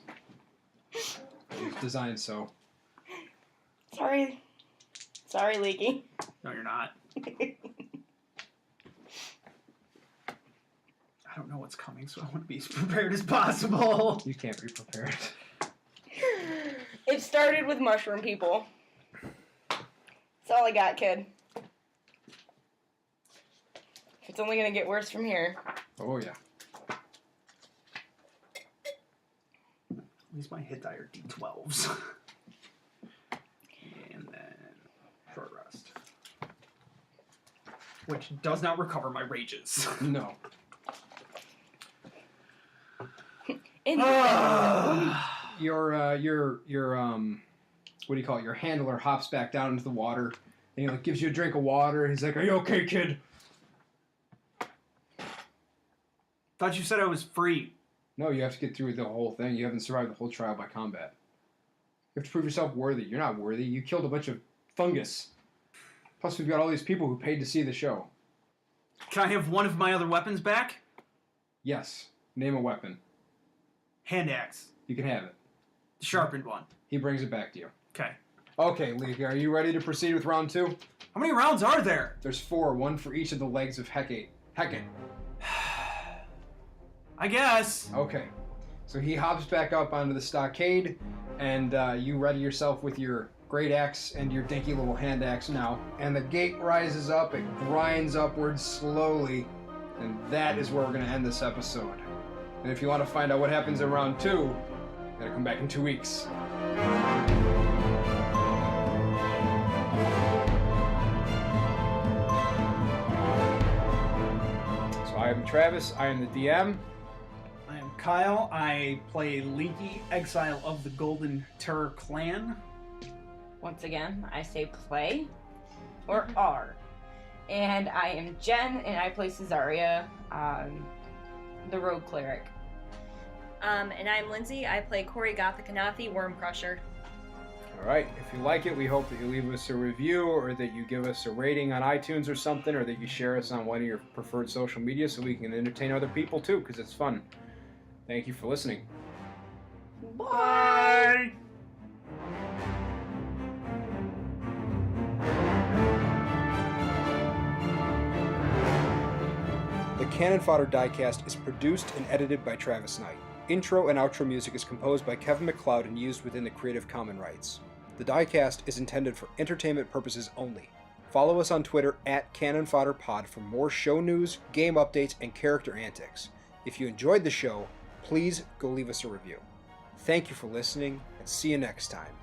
B: It's designed so.
C: Sorry, Leaky.
A: No, you're not. I don't know what's coming, so I want to be as prepared as possible.
B: You can't be prepared.
C: It started with mushroom people. That's all I got, kid. It's only gonna get worse from here.
B: Oh yeah.
A: At least my hit die are D12s. And then short rest. Which does not recover my rages.
B: No. Your what do you call it? Your handler hops back down into the water and he like gives you a drink of water. He's like, "Are you okay, kid?"
A: Thought you said I was free.
B: No, you have to get through the whole thing. You haven't survived the whole trial by combat. You have to prove yourself worthy. You're not worthy. You killed a bunch of fungus. Plus, we've got all these people who paid to see the show.
A: Can I have one of my other weapons back?
B: Yes. Name a weapon.
A: Hand axe.
B: You can have it.
A: The sharpened one.
B: He brings it back to you.
A: Okay.
B: Okay, Leaky, are you ready to proceed with round 2?
A: How many rounds are there?
B: There's 4, one for each of the legs of Heqqit.
A: I guess.
B: Okay. So he hops back up onto the stockade, and you ready yourself with your great axe and your dinky little hand axe now. And the gate rises up, it grinds upwards slowly, and that is where we're going to end this episode. And if you want to find out what happens in round 2, you gotta come back in 2 weeks. So I am Travis, I am the DM.
A: I am Kyle. I play Leaky, Exile of the Golden Terror Clan.
C: Once again, I say play or R. And I am Jenn, and I play Cesaria, the Rogue Cleric.
D: And I'm Lindsey. I play Corey Gothic Anathi, Worm Crusher.
B: Alright, if you like it, we hope that you leave us a review or that you give us a rating on iTunes or something, or that you share us on one of your preferred social media so we can entertain other people too, because it's fun. Thank you for listening.
A: Bye!
B: The Canon Fodder Diecast is produced and edited by Travis Knight. Intro and outro music is composed by Kevin MacLeod and used within the Creative Commons rights. The Diecast is intended for entertainment purposes only. Follow us on Twitter @CanonFodderPod for more show news, game updates, and character antics. If you enjoyed the show, please go leave us a review. Thank you for listening, and see you next time.